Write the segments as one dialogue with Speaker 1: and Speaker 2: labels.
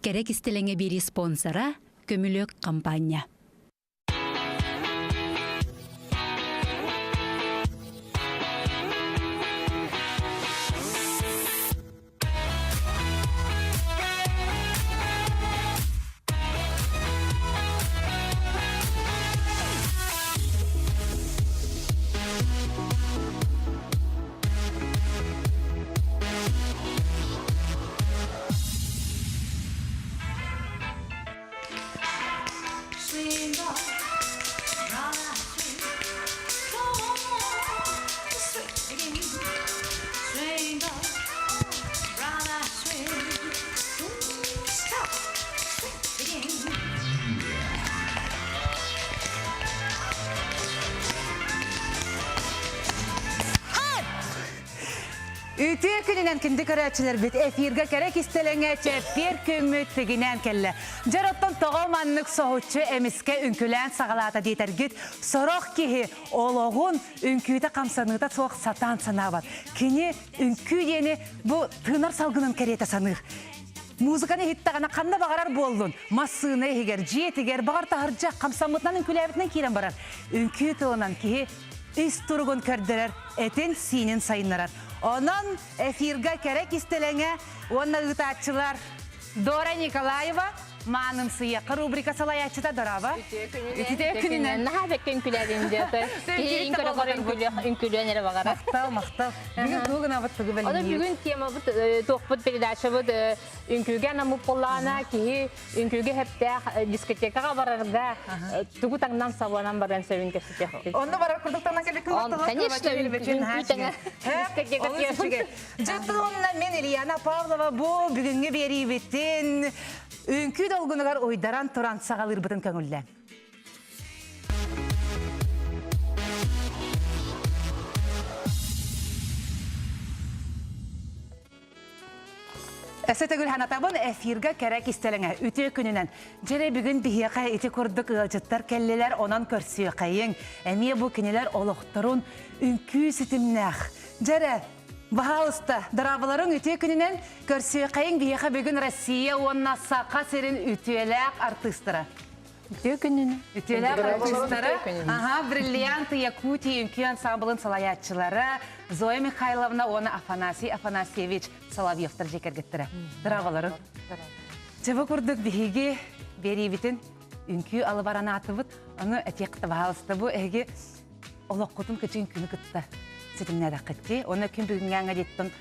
Speaker 1: Керек истелеңе бери спонсора Көмүлөк компания.
Speaker 2: Ütü gününden kendi kararçılar bit efirge kerek istelenge çepir kömüt teginen kelle. Jarottan toğamanlık soğutçu emiske ünkülen sağalata dieter git. Sorok kihi oloğun ünküyde kamsanıda soğuk satan sanavat. Kini ünkü yeni bu tığnar salgının kerete sanır. Muzikаны hittagana kanda bağarar boldun. Masını eğer, jiyet eğer, bağır taharca kamsamıtnan ünkülevetinden kiren barar. Ünkü tığınan kihi üst turgun kördeler, etin sinin sayınlarar. Onun efirge kerek istelenge, onunla ıtaççılar Dora Nikolaeva, manım sıyakı rubrika salayatçıda Dorava.
Speaker 3: Ütüde gününden. Naha bekken külerinde. Keyin ünkülenere bağırar.
Speaker 2: Maqtal. Bugün tuğun avattığı belli.
Speaker 3: O da bugün tema bu toqput peridaşı bu ünküge namıp bollana ki ünküge hep de diskoteka bararda tuğu tangdan savanan baran sevin kesecek.
Speaker 2: Onda barar kurduktan gelip
Speaker 3: Конечно, ünküge.
Speaker 2: Jattuğunla men Iliana Pavlova bu bugünkü beri bitin. Ünkü dolgunugar oydaran turan sağalır bıtın köngülle. Esetegül hanatabın efirge kerek istelenge ütü gününen. Jere bugün bihiyaka iti kurduk ılcıttar kelleler onan körsüye kayın. Emiye bu kiniler oluqturun ünkü sitimnaq. Jere Baha usta, daravaların ütü gününen körsüye kayın bihiyaka bugün Rossiya onna saqa serin ütüyelek artistra.
Speaker 3: Ütü gününe.
Speaker 2: Ütüyelek artistra. Aha, Brilliant Yakuti ünkü ansamblın salayatçıları. Zoya Mikhailovna ona Afanasyevich Solovyev'tar jeker gettire. Daravaların. Çabuk kurduk bihigi beri bitin ünkü alıbaran atıbıt. Onu etekti baha usta bu egi olaqutun küçüğün günü kıtta. Sitimne daqqitti. Ona kim bugünganga dettin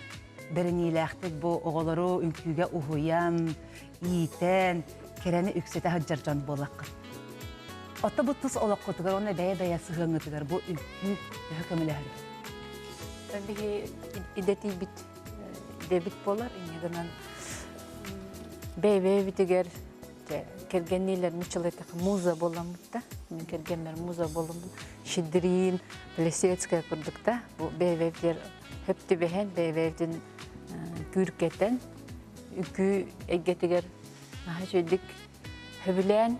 Speaker 2: biriniylaqtik bu oğulları ünküge uhuyan, iyiten, kereni üksete hajjarjan bolaqqa. Ota bu tus olaqutugar, ona baya sığıngıtıgar bu ünkü hükümülahır.
Speaker 3: Tabii idebit bolar. İnegenen bey bitiger kergenliler müçalaytak muza bolamıtta. Kergenler muza bolamı. Şidrin, Plesiyetskaya kurduk da. Bu beyvevler hep de behen, beyvevdin gürketen. Ükü egetiger nahşedik hübülen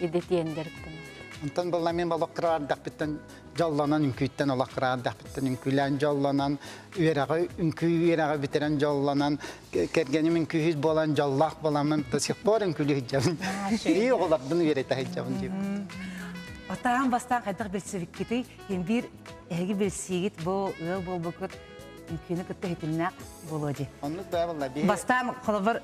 Speaker 3: idetiyenlerikten.
Speaker 4: Ondan balla men bala qırardak bitten jallanan ünküytten ola qırardak bitten ünkülen jallanan ünküyerağı bitiren jallanan kergenim ünküyüz bolan jallaq bolamın da sihpor ünkülü hicabın. İyi olardan verete hicabın diyor.
Speaker 2: Atağın bastan qaydak bilsivik kiti, hem bir egi bilsigit bu ıl bol bukut ünküyünü kıtta hitilnaq boloji.
Speaker 4: Onluk da valla.
Speaker 2: Bastan qolabar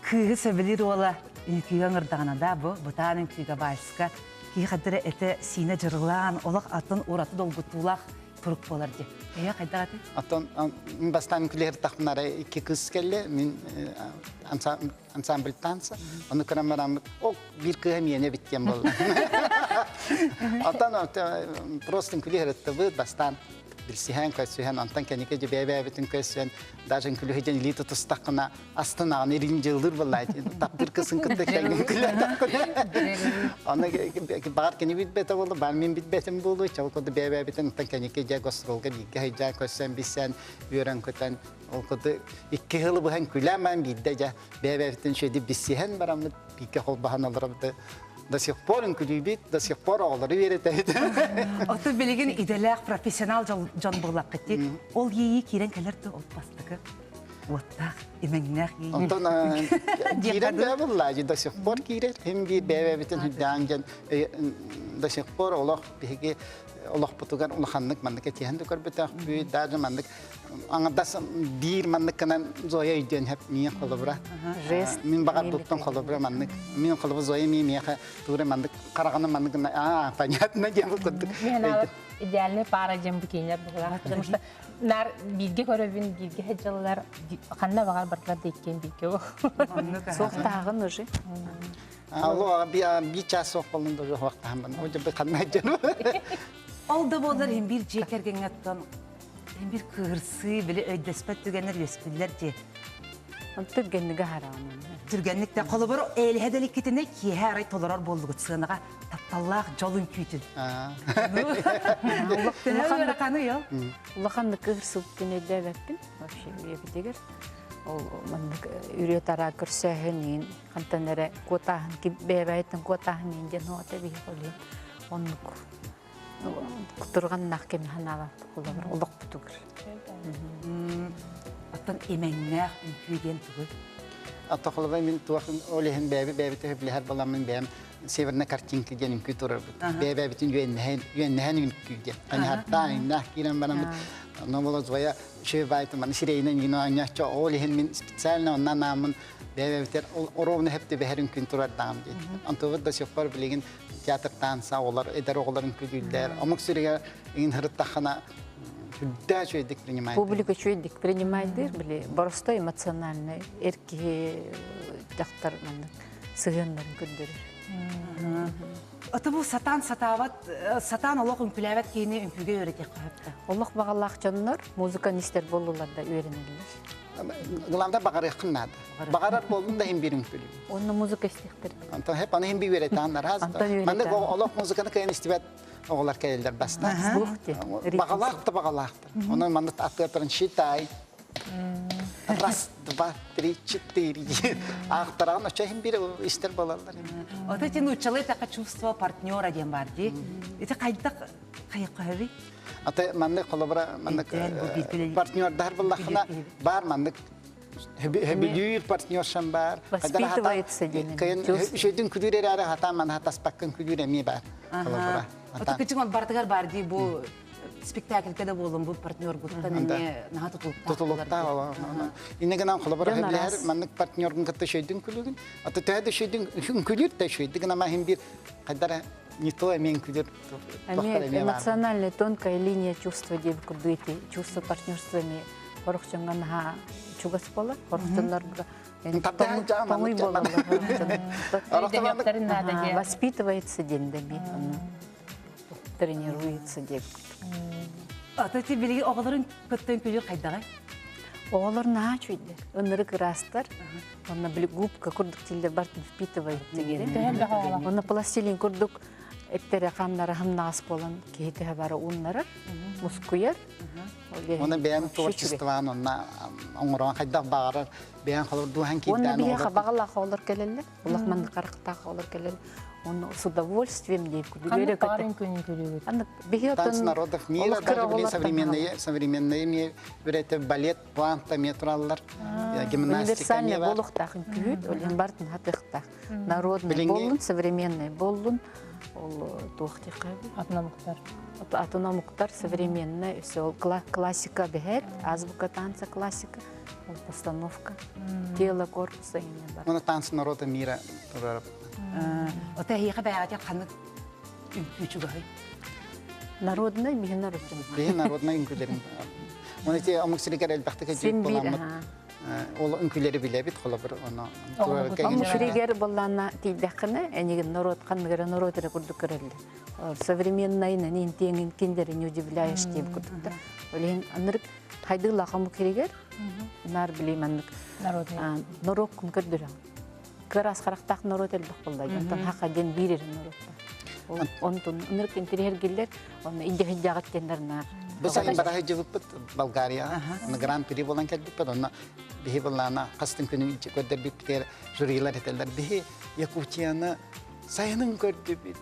Speaker 2: kığı sebilir ola ünküyü ngırdağına da bu. Butan ünküyüge başka. Ki qadire ete sine jırılan, olaq atın uratı dolgutulaq turuk bolar di. Eya qaydak ati?
Speaker 4: Atan bastan ünküler taqnara iki kız kelle min ansambl tansa. Onu kıramaram o bir kıhem yene bitken bol. Atan просто ünküler tabi bastan bilsihen kösühen antan kenike bebe bütün kösühen daşın külühecen ilito tustaqna astana nerinci yıldır vallahi tapır kısın kıtta kelgen küler takına. Ona bağır keni bitbete oldu ben min bitbetim bulu çabuk oldu bebe bütün antan kenike je gostrolga dike heja kösen bisen yören köten o kodu iki yıl bu hen külemen bidde bebe bütün şeydi bilsihen baramı bike hol bahanalara До сих пор инкулибит, до сих пор олары верете.
Speaker 2: Аты билеген иделек профессионал жан булак кетти. Ол ейи кирен келерді от бастығы. Оттақ, емеңнәқ ейін.
Speaker 4: Онтон кирен бәбылла, до сих пор кирен. Hem bir bebebiten hüddangen до сих пор олох биге олох бутуган улаханнык маннык этиһен дө көрбөтөх бүй даже маннык аңадас бир маннык канан зоя үйден хеп мие колобра. Мин багар буттан колобра маннык. Мин колобра зоя мие туре маннык караганы маннык понятно дем курдук.
Speaker 3: Идеальный пара жем бикенер булар. Потому что нар билге көрөбүн билге хеджалар канна багар бартар дейкен бике.
Speaker 1: Соқтағын уже.
Speaker 4: Алло, bir час оқылында жоқ вақтан бана. О жерде қандай жөн.
Speaker 2: Олда болар hem bir жекерген аттан, hem bir кырсы биле өйдөспөт дегенер өскүллер же.
Speaker 1: Түргенлігі харамын.
Speaker 2: Жүргенлікте қолы бар, әлі кетіне кие арай толарар болдығы сығынаға тапталлақ жолын күйтін.
Speaker 1: Улаханды кырсып кенелде бәппін. Вообще, бетегер. Ол мандык үрет ара көрсәһен, кантанәре котаһын, бәбәйтен котаһын инде нота бих олы. Оннук. Кутурган нахкем ханала куллар, улык бутугыр.
Speaker 2: Аттан эмәңнәк үкүйген түгел.
Speaker 4: Атақлыбай мен туақын олehen бәбі төһөбләһәр баламын бәм северна картинка дигән үкү турыр. Бәбі бүтүн юәннәһен үкүгә. Аны хатта иннах кирен банам. Номоло зоя шевайт ман сирейнен гино аняча олehen мен специально нанамын бәбі битер оровны хепте бәһәр үкүн турар дам ди. Антовы да сөхпар билеген театр танса олар эдер огларын күдүлдәр. Амык сүрегә ин хырыттахана да чөйдик принимает.
Speaker 1: Публика чөйдик принимает били. Просто эмоционально эрки тактар мандык сыгыннарын көндөрөр.
Speaker 2: Аты бу сатан олох үкүләбәт кейне үкүгә өйрәтә кайтты.
Speaker 1: Аллах багаллах жаннар музыканисттер болулар да өйрәнеләр.
Speaker 4: Гламда багар якыннады. Багарар болдун да hem bir үкүлү.
Speaker 1: Онны музыка истектер.
Speaker 4: Антон hep аны hem bir öğretenler has. Manda олох музыканы кайын истибет оғылар кәлелдер баста. Бағалақты. Оны манда аттырын шитай. Раз, два, три, четыре. Ақтырағын өшәйін бір істер болалар.
Speaker 2: Ота тен учалы тақа чувство партнера дем бар ди. Это қайдақ қайыққа өбей?
Speaker 4: Ата манда қолыбыра партнердар болақына бар манда Хөбүлүр партнершам бар.
Speaker 1: Воспитывается денег.
Speaker 4: Шөйдүн күдүрер ары хата ман хатаспаккын күдүр эми бар.
Speaker 2: Ота кычыгон бартыгар бар ди бу спектакльде болдум бу партнер буттан эме нага
Speaker 4: тутулукта. Инегенан колобора хөбүлөр мандык партнердун кытта шөйдүн күлүгүн. Ата төһөдө шөйдүн күлүр да шөйдү гана махим бир кайдара не то эмен күлүр.
Speaker 1: Эмоциональная тонкая линия чувства деп курдуйти, чувство партнерства ми корохчонган ха чугас бола, корохчондар таңой бола. Воспитывается дендеби, тренируется деп.
Speaker 2: Ата ти билги оғларын көттөн күлүр кайдагы?
Speaker 1: Оғлар на чуйды. Оннары кырастар. Онна били губка курдук тилде бар впитывает деген. Онна пластилин курдук эттері қамнары хымнағыс болын кейті бары ұнлары, мұскүйер.
Speaker 4: Оны бәйін творчествоан, оны оңырған қайдақ бағарар, бәйін қалыр духан кейттен
Speaker 1: оны бейіға бағалақ олар келелі, олақ манды қарықтақ олар келелі. Оны с удовольствием дейіп күдігері көтті.
Speaker 4: Танцы народов мира, даже были современные, это балет, планта, метраллар, гимнастика.
Speaker 1: Универсальный болуқтақын күйіт, олен бартын хатықтақ. Народный болын, современный болын. Ол туахти қайбы?
Speaker 3: Атынамықтар.
Speaker 1: Атынамықтар современный, все классика бігет, азбука танца классика, постановка, тело корпуса.
Speaker 4: Оны танцы народа мира.
Speaker 2: Ота хиға бәғатя қаны үкүчүгай.
Speaker 1: Народный, бейін народный.
Speaker 4: Бейін народный үңкілерін. Оны те омықсырекер әлбәқтігі жүйт боламыд. Ол үңкілері біле бит қолы бір.
Speaker 1: Омықсырекер болана тейдәқіні, әнеген народ, қанығыра народ әрі күрді көрілді. Современныйны, нен теңін кендері не удивляешь деп күрдікті. Олеген анырып қайды лақамы керегер, нар білейм анық. Народ күн көрдірі. Кырас қарақтақ народ әлбіқ болды. Онтан хаққа ден берер народта. Онтан анырып интерьер келдер, оны индегі жағат кендер нар.
Speaker 4: Biz ayın barahı cıvıpıt Bulgarya, Grand Prix olan kelbipet, ona bihi bulana kastın günü gördü bir jüriler eteller, bihi Yakutiyanı sayının gördü bir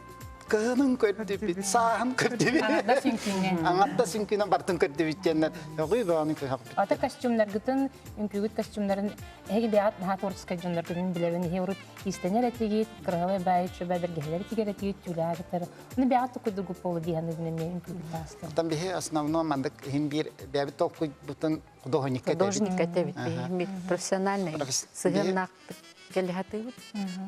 Speaker 4: кыһынын көрдүбүт, сааһын көрдүбүт.
Speaker 3: Аңарда сүнкүнен.
Speaker 4: Аңатта сүнкүнен бартын көрдүбүт женнер. Огуй бааны кыһап.
Speaker 3: Ата костюмдар гытын, үңкүгүт костюмдарын эги беат наха творческий жондар күнүн билебин хеврут истенер этигит, кыргалы байчу бабергелер этигер этигит түләгитер. Уну беат кудугу полу дияны мен үңкүгүт тастым.
Speaker 4: Там бихе основном мандык хим бир бәбит толку бутын художник этеп.
Speaker 1: Художник этебит, профессиональный. Сыгыннак келехаты вот.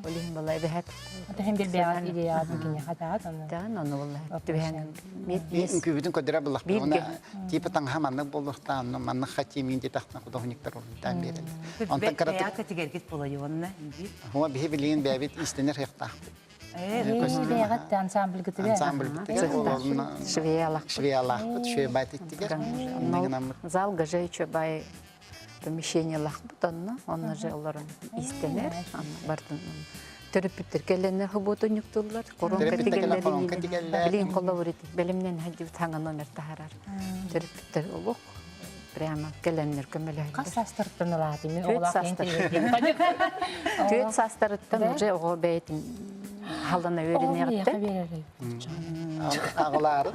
Speaker 1: Олин балай бехат.
Speaker 3: Ата хем бир беат идея бигине хатаат аны.
Speaker 1: Да, но валлай. Түбән мет ес.
Speaker 4: Үңкүбүтүн көдөрө булак.
Speaker 1: Бирге.
Speaker 4: Она типа таңга маннык болуктан, маннык хатимин де тахна художниктер урдан берет. Онтан караты.
Speaker 2: Бәя категорик болуйонна.
Speaker 4: Хуа бихе билин бәбит истенер хекта.
Speaker 3: Беат ансамбль гытыга.
Speaker 4: Ансамбль битиге олорун
Speaker 1: Швеялак.
Speaker 4: швеялак, шве байтиттигер.
Speaker 1: Зал гаже еще бай помещение лахбутанна, он же оларын истенер, бартын терапевттер келенер хубутун юктулар, коронка тигеллер, билин коловрит, белимнен хади таңа номер тахарар. Терапевттер олук, прямо келенер көмөлөйдү.
Speaker 3: Кас састырттын алады, мен
Speaker 1: Төт
Speaker 3: оғлақ
Speaker 1: састыр.
Speaker 3: интервью.
Speaker 1: Төт састырыттан уже ого бейтин халына өрүнөгөттө.
Speaker 4: Агылар.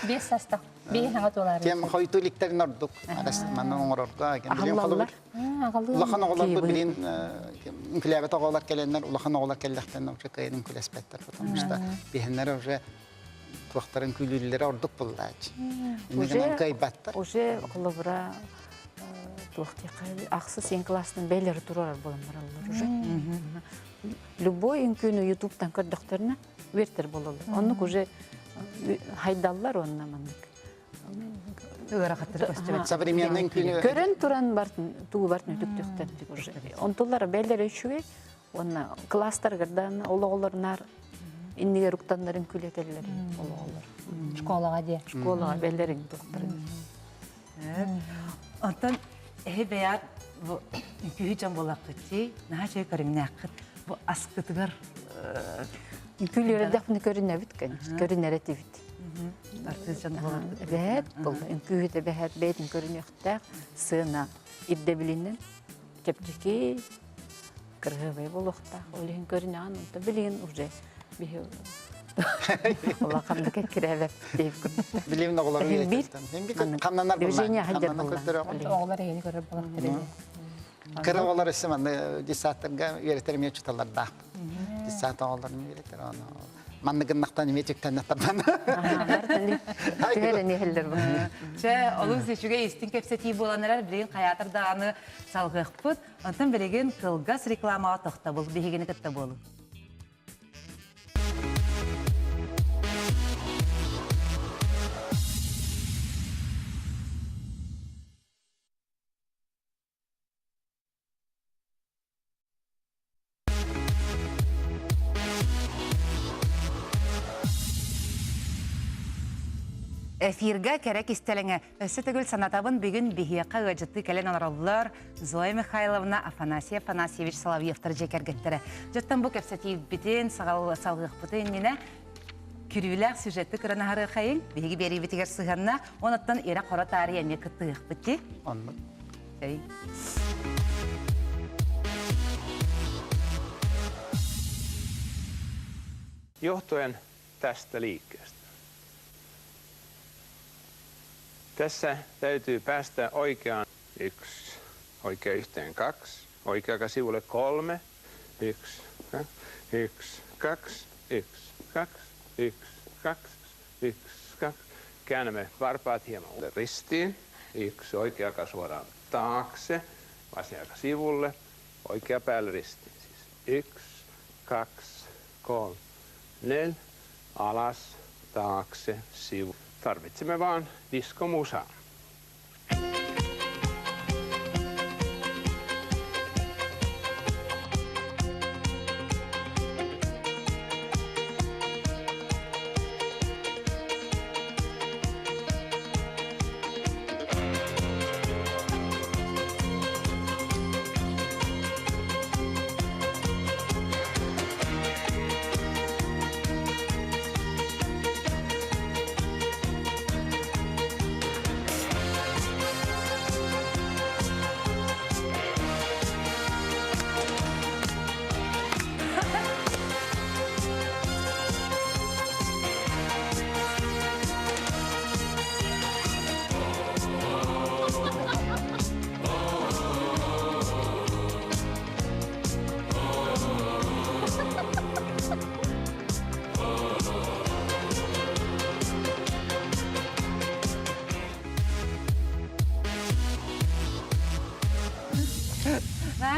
Speaker 3: Бес састық, бейін аңа толары.
Speaker 4: Кем хойтуликтерин ордук. Манын оңорорга, кем билин
Speaker 1: Ахаллалар.
Speaker 4: колобур. Улахан оголар билин инклябет оголар келенler, улахан оголар келлехтен уже кайын күлеспеттер, потому что бихенлер уже туактарын күлүллери ордук буллач. Инеген кайбаттар.
Speaker 1: Уже колобура ақсы сен класстын бейлери турар боламдар уже. Любой инкүнү ютубтан көрдөктөрүнө вертер бололу. Онук уже хайдаллар онна мандык.
Speaker 4: Современный күнү.
Speaker 1: Көрөн туран бартын, туу бартын түктөктөн уже. Онтулар бейлери үчүгө, онна класстар гырдан ологолорнар иннигер уктандарын күлетелер ологолор.
Speaker 3: Школаға де.
Speaker 1: Школага бейлерин доктор.
Speaker 2: Онтан бәя күйжан болақыты, наға жай көріңнәқыт, бұл асқытығыр
Speaker 1: Күлері дәпіні көрінә біткен, көрінер әті біт.
Speaker 2: артызжан болақыт.
Speaker 1: Бәт бұл, күйеті бәт бәйтін көрінектәк, сына ибде білінен, кептеке, кірғыбай болуқтақ, олығын көріне анымды білген уже бейі Ола қамды кәкірәбәп дейіп күрді.
Speaker 4: Білемін оғылар үйрететтім. Мен бір қамнанар
Speaker 1: Движение
Speaker 4: болмай.
Speaker 1: хайдер
Speaker 4: Қамнанар көттірі
Speaker 1: болған.
Speaker 3: Оғлар ені көріп болақ түреді.
Speaker 4: Кыры оғылар өсім, десаттарға үйретерім ет жұталар дақ. Десат оғыларын үйретер. Манны гыннақтан еме тектен аттардан.
Speaker 1: Түгәрі нехілдер бұл.
Speaker 2: Че, олың сешуге естін кепсети боланырар білеген қаятырдағаны салғықпыт. Онтан білеген қылғас рекламаға тоқта бол, бейгені кітті болу. Эфирга керек истелеңе. Өсі түгіл санатабын бүгін бігияққа ғыжытты кәлен анаралылар Зоя Михайловна Афанасия Афанасьевич Соловьевтар жекергеттірі. Жаттан бұл кәпсәтей бітін, салғық бұтын нені күріләқ сюжетті күріні ары қайын, бігі бері бітігер сығанна, оныттан ері қора тарih әме күттіғық бітті.
Speaker 4: Онны.
Speaker 5: Johtuen tästä liikkeestä. Tässä täytyy päästä oikeaan 1, oikea yhteen 2, oikeakaan sivulle 3, 1, 2, 1, 2, 1, 2, 1, 2. Käännämme varpaat hieman ristiin. 1, oikea jalka suoraan taakse, vasen jalka sivulle, oikea päälle ristiin. Siis 1, 2, 3, 4, alas, taakse, sivu. Tarvitsemme vaan diskomusaa.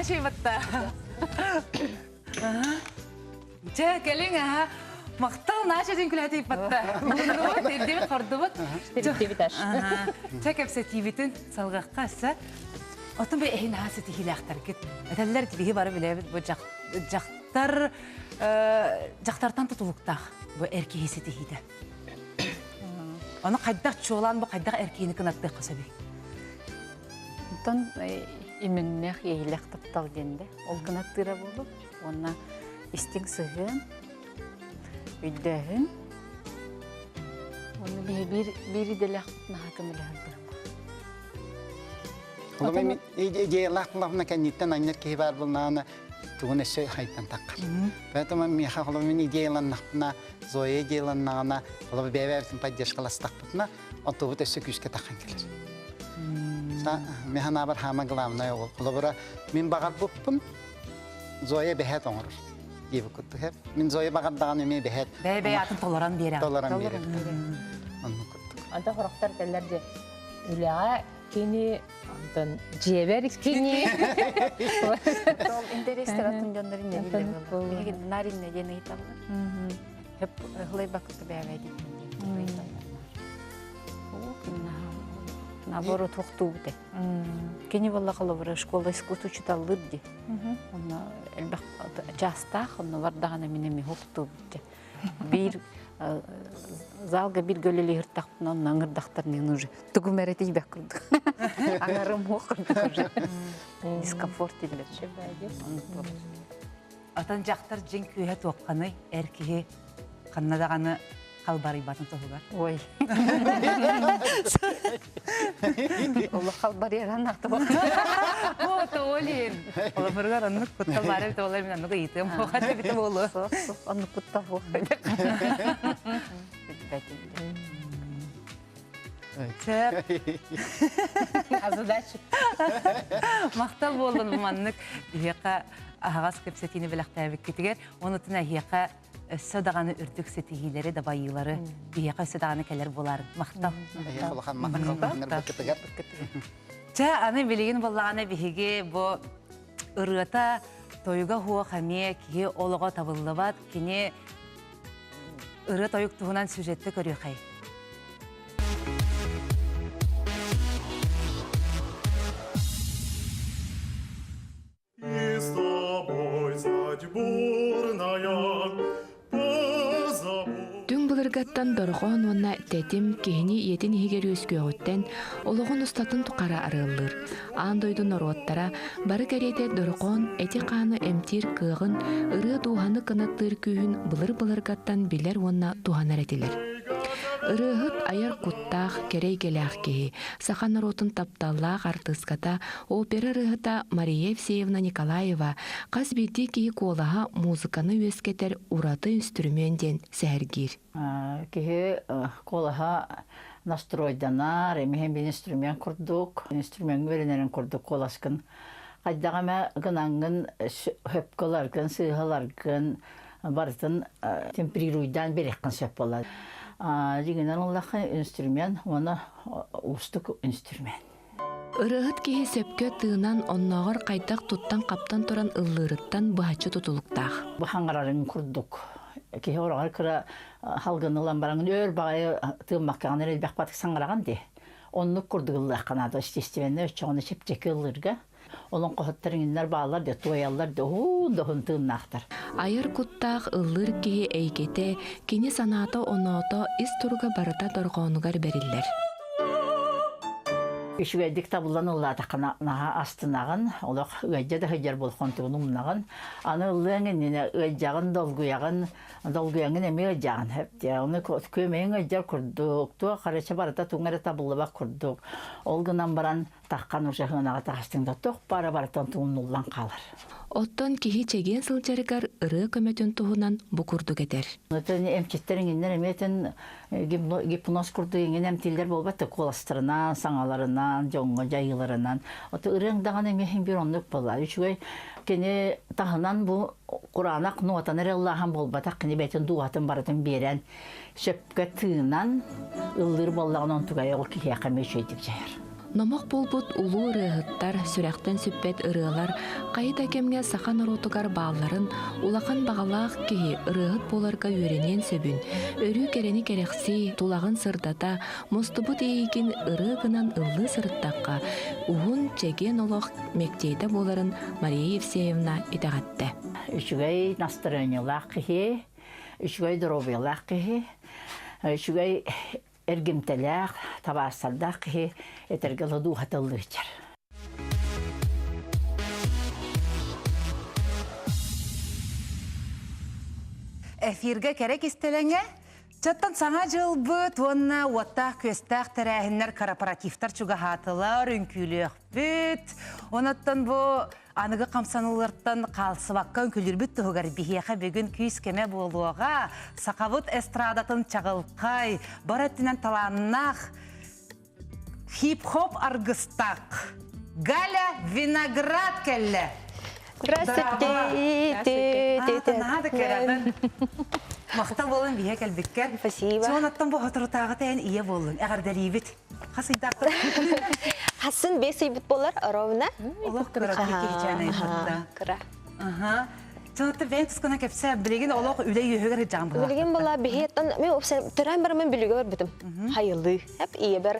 Speaker 2: şey batta. Kelin ha. Maktal naşa din külati batta. Bunu tedbir kordubuk.
Speaker 3: Тибиташ.
Speaker 2: Çek hepsetivitin salgaqqa Otun bir ehin haseti hilaqtar git. Eteller gibi barı bile bu jaqtardan tutuluqtaq bu erki hiseti hide. Onu qaydaq çoğulan bu qaydaq erkiini kınattı qasabi.
Speaker 1: Ondan iminnek eylek taptal dende. Ol kınattıra bulup, ona istin sığın, üddəhin. Onu biri de laqtına hakımılağındırma.
Speaker 4: Ola men идеяларна каниттан аннер ки бар булнана тугун эше хайтан таккар. Поэтому мен хахла мен идеяларна зоя идеяларна ола бебевтин поддержкаластакпытна отобут эше күшкө таккан келер. Са механа бар хама главная ол. Ола бара мен багат буппун зоя бехет оңор. Дип кутту хеп. Мен зоя багат даган эме бехет.
Speaker 2: Бәй атын толоран бере.
Speaker 4: Долларан берет. Анны кутту.
Speaker 3: Анда хорохтар теллерде үлега кини антон жебер кини.
Speaker 1: Сол интерестер атын жандарын не биле. Беги нарин не жена италар. Hep hılay bakıtı beyavaydı. Наоборот, уктубде. Кени валла калабыра школа искусство читалырды. Онна элбак жастах, онна вардагана минеми уктубде. Бир залга бир гөлеле хыртакпын, онна аңырдактар мен уже тугумерети бек курдук. Аңарым окурдук уже. Дискомфорт илер.
Speaker 2: Atan jaqtar jeng kүйе тоққаны әркеге қаннадағаны қалбары батын тоғығар.
Speaker 1: Ой. Олы қалбар еран ақты бол.
Speaker 2: О, тоғылын. Олы бұрғар аннық құттал бары біті олар мен аннығы етім. Оғат біті болу.
Speaker 1: Анны құттал бол.
Speaker 3: Азадачы.
Speaker 2: Мақтал болын ұманнық. Еқа ағас көпсетіні біліқтәбік кетігер. Оны тұна еқа сөдағаны үрдік сетігілері, дабайылары, еқа сөдағаны кәлер болар. Мақтал. Аны білеген болағаны бігеге бұл ұрғыта тойға хуа қаме кеге олыға табылы бат, кене ұры тойық тұғынан сюжетті көрі қай.
Speaker 6: Дүң бұлырғаттан дорғон онна тәтім кехini етін егер өскөғіттен олығын ұстатын тұқара арылыр. Андойдың ороттара бары кәрейді дорғон әті қаны әмтир кығын ұры дуғаны қынаттыр күйін бұлыр-бұлырғаттан білер онна туғанар әтілер. Ырыгыт аяр куттах керей келях кеhi, сахан ротын тапталлах артыската опера рыгыта Мария Евсеевна Николаева қаз бейді кеhi колаға музыканы өскетер ураты инструментен сәргир.
Speaker 7: Кеhi колаға настройданар, емеген бір инструмент құрдық, инструмент өрінерін құрдық коласкын. Қайдағама гынаңын хөпкаларгын, сыйғаларгын, бардың темперируйдан берекін сөп болады. Дегенен олақы инструмент, оны ұстық инструмент.
Speaker 6: Ырыгыт кеhi сөпкө тыынан оннағыр қайдақ туттан қаптан тұран ыллырыттан бұхачы тұтылықтақ.
Speaker 7: Бұхаңғарарын құрдық. Кеhi орағар кіра халғын ұлан бараңын өр бағайы тыымаққағаныр әлбәқ батық саңғараған де. Онлық құрдық ұллақ қанады, естественне өтчіғаны шепчекі ұллырға. Олон қоғыттарыңынлар бағалар де, туаялар де, доғын тыыннақтар.
Speaker 6: Айыр куттақ ыллыр кеhi әйкете, кені санаты оното ис тұрға барыта дорғонығар берілер.
Speaker 7: Үшігәдік табылан ұллады қанаға астынағын, олық өйде де хөйдер болған тұғын ұмнағын. Аны ұллығын, өйдеғын, долгуяңын әме өйдеғын. Оны көмейін өйдер күрдік, туға қарача барыта тұңары табылы бақ күрдік. Олғынан баран таққан ұжағынаға тағыстыңда тұқ бары барытан тұғын ұллан қалыр.
Speaker 6: Оттон кеhi чеген сылжарыгар ыры көмөтін туғынан бұқұрдық етер.
Speaker 7: Өтін әмчеттеріңінер әметін гипноз күрді еңен әмтелдер болбатты қоластырынан, саңаларынан, жоңға жайыларынан. Оты ырыңдаған әмейін бір ондық болар. Үшігай кені тағынан бұл Құранақ нуатаныр Аллахан болбатақ кені бәйтін дуатын барытын берен шөпке тыынан ұллыр боллағын онтығай ол кеяқаме шөйтіп жайыр.
Speaker 6: Номок болбут улуу ырыһыттар, сүрэхтен сүппет ырыалар, кайыта кемге сахан оротугар бааларын, улахан бағалаах киһи ырыһыт боларга үөренен сөбүн, өрүү керени керекси, тулагын сырдата, мустубут ийгин ыры гынан ыллы сырыттакка, уһун чеген олох мектейде боларын Мария Евсеевна итагатты.
Speaker 7: Үчүгэй настроениялаах киһи, үчүгэй дробиялаах киһи, үчүгэй эргимтелях, табассалдах киһи этергело дуухатыллыычар.
Speaker 2: Эфирге керек истелеңе? Чаттан саңа жылбыт, онна уаттақ көстақ тәрәхіннер корпоративтар чуга хатылар, үнкүлек бүт. Онаттан бұ анығы қамсанылырттан қалсыбаққа үнкүлер бүт тұғығар бігеға бүгін күйіс кеме болуға, сақавыт эстрадатын чағылқай, бар әттінен таланнақ, хип-хоп аргыстақ. Галя Виноград кәлі.
Speaker 8: Здравствуйте.
Speaker 2: Мақтал болын бие кәлбіккер.
Speaker 8: Спасибо.
Speaker 2: Сонаттан бұл ғатырытағы тәйін ие болын. Әғардәрейбіт. Қасыйдақтыр.
Speaker 8: Хасын бес үйбіт болар, ровна.
Speaker 2: Олық көрәтті кейчәне ұшытта.
Speaker 8: Кыра.
Speaker 2: Сонатты бәйін тұсқана кәпсә, білеген олық үлей үйігір жан бұла.
Speaker 8: Білген бола бейеттен, мен түрән бар мен білуге бар бітім. Хайылы. Әп ие бір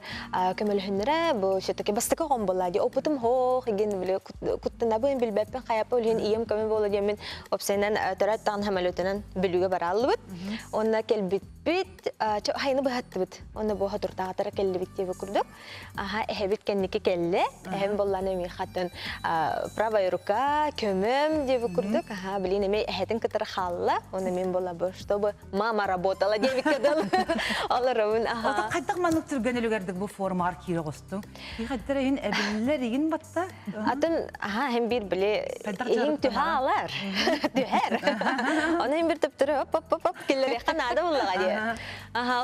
Speaker 8: көмілхінірі, бұл шеттіке бастықы ғон бола. Опытым хоқ, еген білі, күттін әбін білбәппен қаяпы өлген ием көмін бола. Мен опсайнан түрәт тағын әмәл өтінен білуге бар алды бұд. Онна кел бит, хайыны бұғатты бұд. Онна бұға тұртағатары келді бит деп күрдік. Әхебет кәннеке келді. Әхем боланы мен қатын правая рука, көмім деп күрдік. Блин, имей хэтин кытары халла, он мен была бы, чтобы мама работала, девик кадал. Алларун,
Speaker 2: Ота кайдак манук түргөнөлүгөрдүк бу формар кирогосту. Ихаттырын эбиллер ин батта.
Speaker 8: Атын, hem bir биле, ин түхалар. Түхер. Оны hem bir төптөрө оп келер канада буллага ди.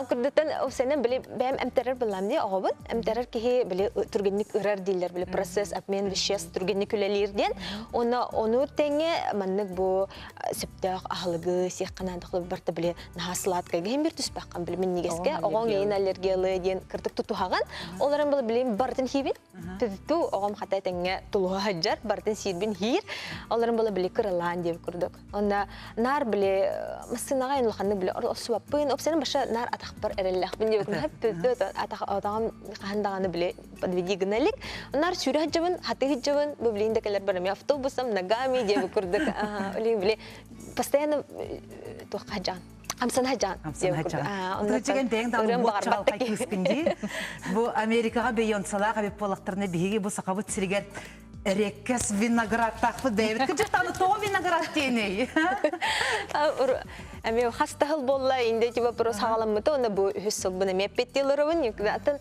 Speaker 8: Кырдыттан осенен биле бем эмтерер булам ди, агыбын. Эмтерер ки биле түргөнлүк ырар дилер, биле процесс обмен веществ түргөнлүк үлелерден. Оны теңе маннык бу септақ ахлыгы сиққанандықлы барты біле нахасылатқа гейм бір түспаққан біле мен негеске оған ейін аллергиялы ден кірдік тұтуғаған оларын біле білем бартын хибін түтті оғам қатай тәңе тұлуға хаджар бартын сирбін хир оларын біле біле кырылан деп күрдік онда нар біле мысынаға енілханны біле осуаппын опсенің баша нар атақ бар әрелләқпін деп түтті атағам қағандағаны біле подведи гыналик нар сүйрі хаджабын хаты хаджабын бұл білейіндекелер бараме автобусам нагами деп күрдік Олин биле постоянно тухаджан. Амсан хаджан.
Speaker 2: Онда деген дәң дагы бу чалкай кискинди. Бу Америкага Бейонсалага беп болактарына биге бу сакабыт сиргер Реккес Виноград тақпы Дэвид. Кыжыктаны то Виноград тени.
Speaker 8: Ами хастахыл болла инде тиба вопрос хагаламмыты онда бу хүссөк буна меппеттилербин юкдатын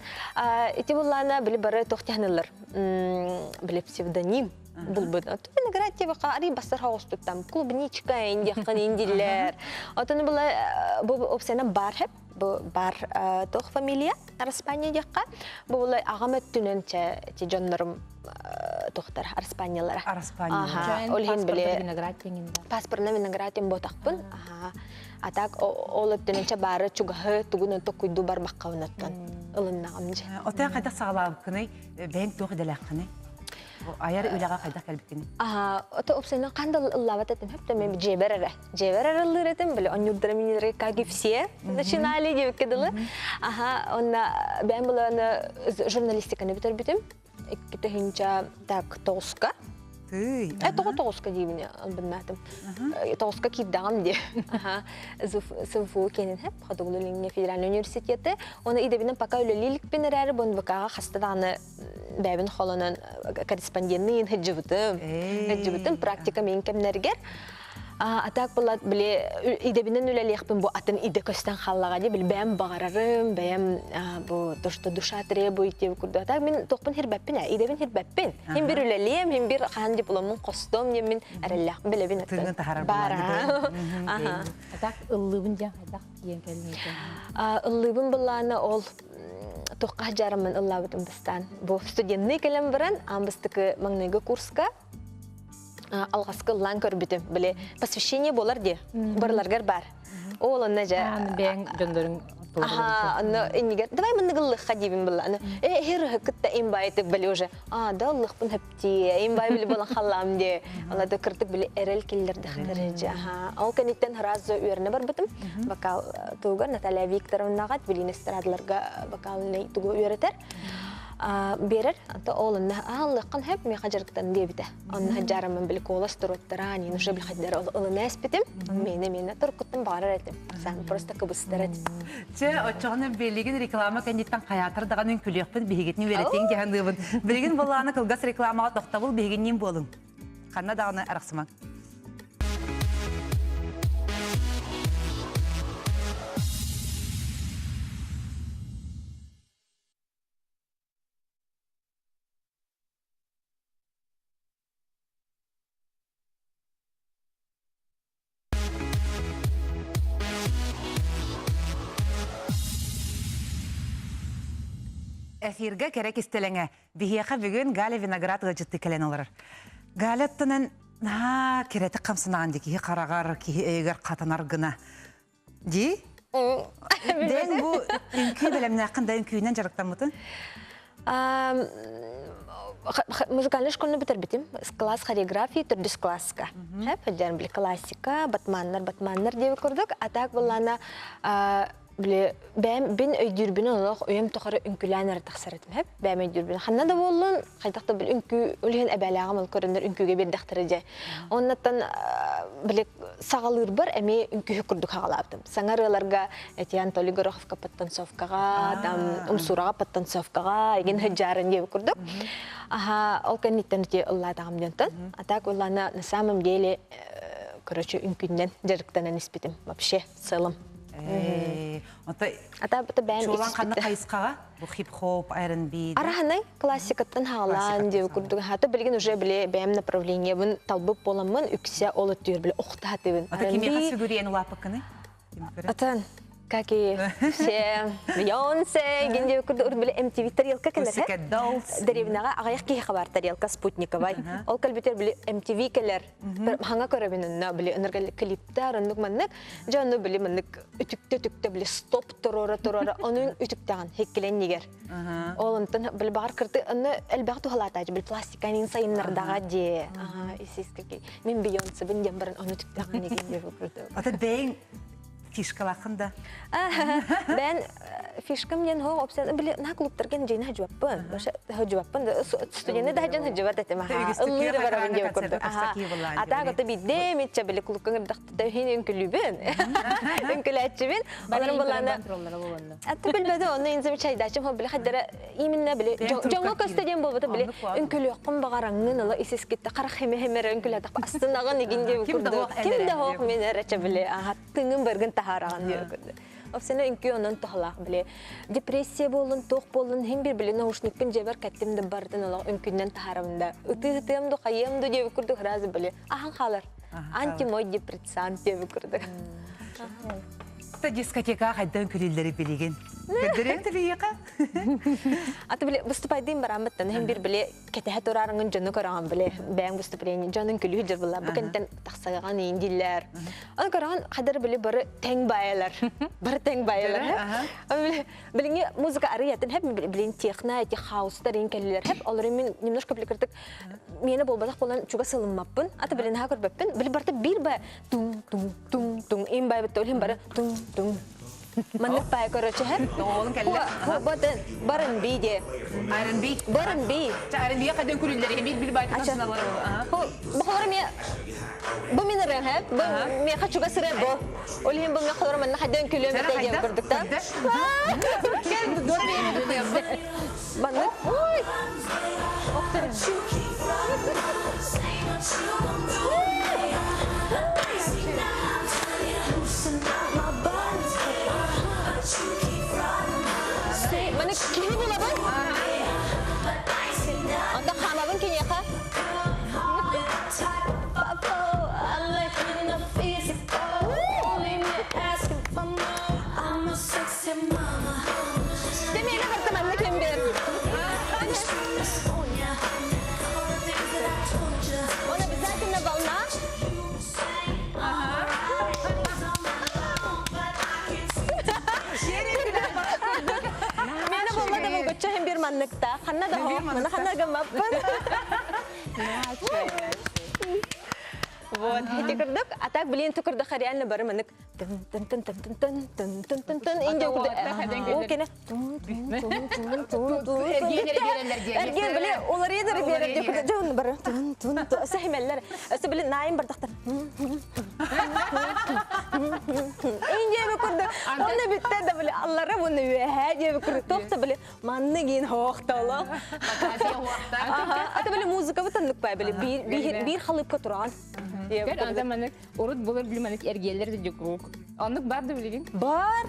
Speaker 8: ити буллана биле бары тохтянылар. Биле псевдоним булбыт. Виноград тиба кари бастар хагыстыктам. Клубничка инде кын индиллер. Атаны була бу опсена бар хеп бар тох фамилия Испания жакка. Бу була агамет түненче ти жоннорум тохтар Испаниялар.
Speaker 2: Испания.
Speaker 8: Олхин биле
Speaker 3: Виноград теңинде.
Speaker 8: паспортна виноград тем ботакпын. Атак ол өттөнче бары чугы тугун токуйду бар баккавнаттан. Ылыннагамжы.
Speaker 2: Ота кайда сагалап кыны бен тох делакыны. Аяр үлага кайда калбикини.
Speaker 8: Ота опсена кандал ыллават этим хепте мен жеберere. Жеберere ыллыретим биле онюрдара минере как и все начинали девкедылы. Онна бен буланы журналистиканы битер. Kita hinca tak toska. Toska diyeyim bilmedim. Toska kiddam diye. Sınıfı kenin hep Kadıgülü'nün Federal Üniversitesi. Onu idebinin paka ülelilik binerer bunu bakağa hastadanı bebin halının korespondenliğin hıcıvıtım. Praktika men kemnerger. Атак булат биле идебинен үлелехпин бу атын иде көстен халлага ди бил бәм багарарым бәм бу то что душа требует деп күрдү атак мен токпун хербәппин идебин хербәппин хем бир үлелем хем бир хан дипломун костом мен әреллах билебин бара
Speaker 3: Атак ыллыбын жа атак киен келмейді.
Speaker 8: Ыллыбын булланы ол токка жарымын ыллабытым быстан бу студентный келем баран амбыстыкы маңныгы курска алғасқы лан көрбүтүм биле посвящение болар де барларгар бар ол анна жа
Speaker 3: бен жөндөрүң
Speaker 8: иннигер давай мыныгыллыкка дибин була хер кытта имбайтык биле уже да лыкпын хепти имбай биле болан халлам де алада кыртык биле эрел келлерде хадыржа ал кенеттен разы үйрене бар бутум вокал тугар Наталья Викторовнага билин эстрадаларга вокалный тугу үйрөтөр берер ата олынна аллыккан хеп ми хажырктан дебите анна жарымын бил колас туруттарани нуша бил хаддар олына эспетим мене туркуттан барар этим сам просто кыбыстырат
Speaker 2: Че очоны белеген реклама кандидаттан каятыр даган үнкүлөкпүн бегетни беретин жаһандыбын белеген болланы кылгас рекламага токтобул бегеннин болун канна даганы араксымаң Эфирге керек истелеңе. Бихияқа бүгін Галя Виноград ғыжытты кәлен олар. Галя тұнын кереті қамсынаған декі қарағар, егер қатанар гына. Ди? Ден бұл үнкі бәлемін ақында үнкүйінен жарықтан мұты?
Speaker 8: Музыкальный школны бітір бітім. Класс хореографии, түрдіс классика. Әпәдерін білі классика, батманнар деві көрдік. Атақ болана бен өйдүрбүн олох өйем тохары үнкүлән артык саратым хеп бәм өйдүрбүн ханна да боллун кайдакта бил үнкү өлген әбәләгым ул көрүнөр үнкүгө бердактырыжа оннаттан биле сагалыр бар эми үнкү күрдүк хагалаптым саңарыларга Этьян Толигоровка подтанцовкага там умсурага подтанцовкага еген хаджарын деп күрдүк ол каниттен те Алла тагым дентен атак уллана на самом деле короче үнкүннен жарыктанан испитим вообще целым
Speaker 2: Ата чулан қанны қайысқаға? Бұл хип-хоп, R&B?
Speaker 8: Араханай классикаттан хаалан деп күрдігі. Хаты білген уже біле бәйім направление бұн талбып боламын үксе олы түйір біле оқты хаты бұн.
Speaker 2: Ата кеме қасы көрейін ұлапы күні?
Speaker 8: Атан, как и все Бейонсе, генде күрді ұр біле MTV тарелка кәлер.
Speaker 2: Pussycat Dolls.
Speaker 8: Дәребінаға ағаяқ кейі қабар тарелка спутниковай. Ол кәлбетер біле MTV кәлер. Хаңа көрәбінінна біле үніргәлі клиптар, үнік мәннік. Жанны біле мәннік үтікті біле стоп тұрора, оның үтіктіған хеккелен негер. Ол ұнтын біле бағар кірді, үні әлбәқ тұғалата ажы, біле пластиканин сайынлардаға де. Мен Бейонсе, бен дембарын оны үтіктіған негенде көрді.
Speaker 2: Ата бәйін фишкалақында?
Speaker 8: Бән фишкам мен хоқ опсияны біле на клубтарген жейін хажуаппын. Хажуаппын, студенті да хажуан хажуат әтім. Үллері барабын деп көрді. Атағы ты биде метче біле клубкаңыр дақтыда хен үнкілібін. Үнкіләтчібін. Оларын боланы. Атты білбәді оны инзімі чайдачым. Біле қаддара именно біле. Жоңға көстеден болбыды біле. Үнкілі оқпын бағараңын ұлы есескетті. Қарақ хеме-хемері үнкіләді. Астынағын еген деп көрді. Кімді хоқ мен әрәчі біле. Тыңын бәргін тахараған деп көрді. Офсена үнкі онын тұғылақ біле. Депрессия болын, тоқ болын, хем бір біле наушникпен жебір кәттімді бардың олақ үнкіннен тахарымында. Үті-үтімді, қайымды деп көрді ғыразы біле. Ахан қалар. Антимой депрессант деп көрді.
Speaker 2: Ата дискотека қайда үнкілелері білеген? Гүрдіреңді бейеқа?
Speaker 8: Аты біле, выступайдың барамыттан, хем бір біле кәтәхет орарыңын жөні көраған біле, бәң выступление, жөнін күлі жүр бұла, бүкінтен тақсағаған енділер. Оны көраған қадар біле бары тәң байылар, Біліңе музыка арыятын, хеп білін техна, әте хаустар, ең кәлілер, хеп, олары мен немножко біле кірдік, мені болбадақ болан чуға сылынмаппын, аты білін ха көрбәппін, білі барты бір бай, тум, ең бай бітті, олым бары тум. Манық бай көрөчі, хеп?
Speaker 2: Оғылын кәлілер?
Speaker 8: Барын бей де.
Speaker 2: R&B?
Speaker 8: Барын бей.
Speaker 2: R&B'ye қайдан көрілдері, емейді білбай тұтасыналары ол.
Speaker 8: Бұқылары мен, бұл мен ұрын, хеп? Мен қачуға сірі бұл. Олығын бұл мен қылырым, мен қайдан күлі өмет әйден көрдік та.
Speaker 2: Кәл, дөрі емейді қойып.
Speaker 8: Банық? Ой! Mana kini bu apa? Anda kama pun kini apa? Demi ini berteman kember. Ona bizatin да хо, мана ханага маппын. Вот, эти кырдык, а так, блин, ту кырдык реально барыманык. Тын-тын-тын-тын-тын-тын-тын-тын. Инде курды. О, кене. Эрген, блин, олар едер беріп деп жауын бары. Тын-тын-тын. Сәхимеллер. Өсі, блин, найын бардақтар. Инде бі курды. Оны бітті да, блин, аллары бұны өйә деп курды. Тоқты, блин, манны кейін хоқталы. Ата, блин, музыка бұтындық бай, блин, бір халыпқа тұрған.
Speaker 3: Кер анда манык урут булар били манык эргелер де жукук. Аннык барды билеген.
Speaker 8: Бар.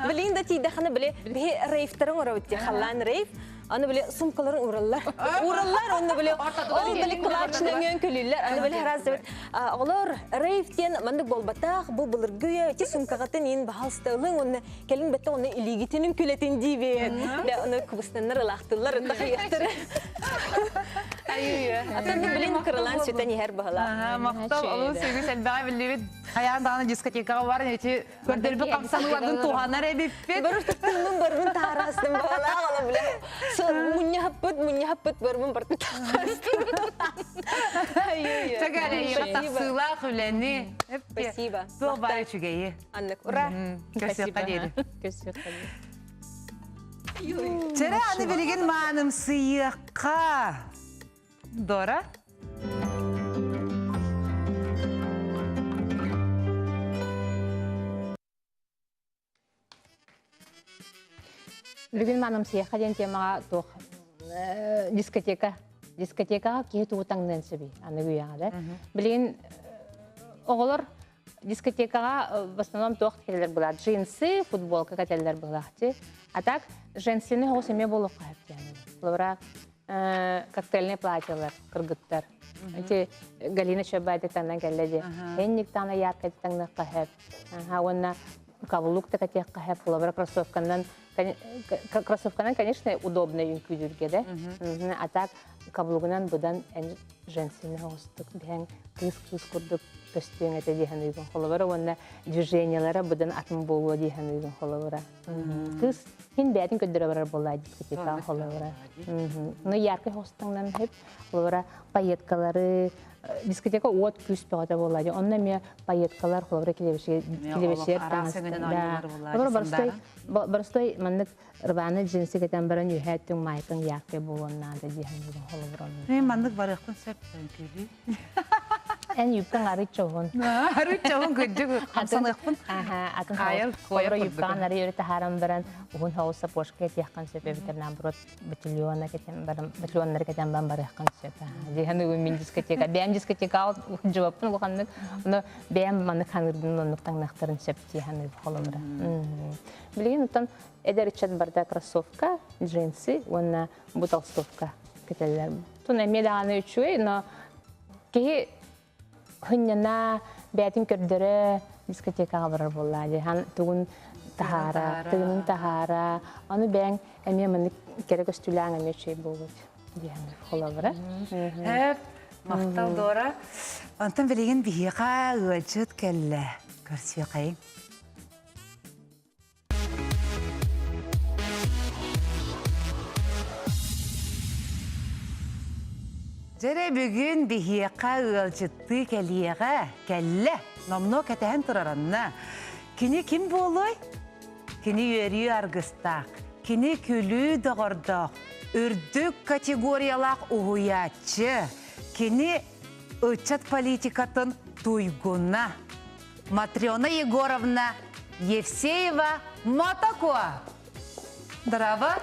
Speaker 8: Билин да тиде хана биле рейфтерин урабытты. Халлан рейф. Аны биле сумкаларын ураллар. Ураллар аны биле. Ол биле кулачынан өңкөлүлөр. Аны биле раз деп. Олар рейфтен мандык болбатак бу булыр гөйө ти сумкагатын ин баалстылың оны келин бетте оны илигитинин күлетин дибен. Да аны кубустаннар лахтылар тахыяттыр. Айы. Атанды билин кырылан сөтөн һәр бахала.
Speaker 2: Мактал олун сөйгү сәлбәгә билебит. Аягындагы дискотекага бар эти көрдөрбү камсануулардын туганнары эбиппит.
Speaker 8: Бер туттумун барбын тарастым бала ала биле. Мунья хаппыт барбын бартын тарастым. Айы.
Speaker 2: Чагале тасыла хүләни.
Speaker 8: Спасибо.
Speaker 2: Сол бары чүгәйе.
Speaker 8: Аннык. Ура.
Speaker 2: Көсөк кадери.
Speaker 3: Көсөк кадери.
Speaker 2: Чәрә аны билеген маным сыйыкка. Дора.
Speaker 3: Бүгін маным сыйыққа ден темаға тоқ дискотека. Дискотекаға кей туғытаңнан сөбей, аны күйяға. Білген оғылыр дискотекаға в основном тоқ келер болады. Джинсы, футболка кәтелер болады. А так, женсіні хоғыз еме болу қағып. Лаура коктейльные платьялар, кыргыттар. Эти Галина Чабайты танан келледи. Хенник тана яркай таңна қағып. Онна каблук такая қағып. Лаура кроссовканан, конечно, удобно юнкүйдерге, да? А так, каблугынан бұдан женсіні хоғыстық. Бәң кыз күрдік көстең әті дейін үйген қолыбыра. Онна движениялары бұдан атын болуы дейін үйген қолыбыра. Кыз хин бәтін көддірі барар болай дискотекаға қолыбыра. Ну, яркай хоғыстыңнан хеп, қолыбыра пайеткалары, дискотека от күс бәғата болай. Онна ме пайеткалар қолыбыра келебешер таңыстың. Барыстой маннык рваны джинсы кетен баран үйәттің майкын яркай болуыннады дейін үйген қолыбыра.
Speaker 2: Маннык барықын сөптен көйлі.
Speaker 3: En yupkan arı çoğun.
Speaker 2: Arı çoğun gücü kamsanıqpın.
Speaker 3: Atın hayır yupkan arı yürüte haram baran uğun hausa poşka et yakkan söpe bitirnan burot bitilyona keten baran bitilyonları keten ban barıqkan söpe. Dihanı uğun min diskoteka. Beğen diskoteka al cevapın uğanlık. Onu beğen manık hanırdın onluktan naqtırın söpe dihanı kolumra. Bilgin utan eder içen barda krossovka, джинсы, ona bu толстовка keteller. Tuna medağını üçüye, no ki Hünnena bәтін көрдірі дискотекаға барар болады. Тұғын тахара, тұғының тахара. Оны бәң әме мұны керек өстіләң әме чөй болады. Қола бара.
Speaker 2: Мақтал Дора. Онтан білеген бейіға өджіт кәлі. Көрсі қайын. Жәрі бүгін бейіқа ұлжытты кәліеға кәлі, номно кәтәйін тұраранна. Кені кім болой? Кені өрі арғыстақ, кені күлі дұғырдақ, үрдік категориялақ ұғыячы, кені ұчат политикатын туйгуна. Матриона Егоровна Евсеева Мотакова. Здраво!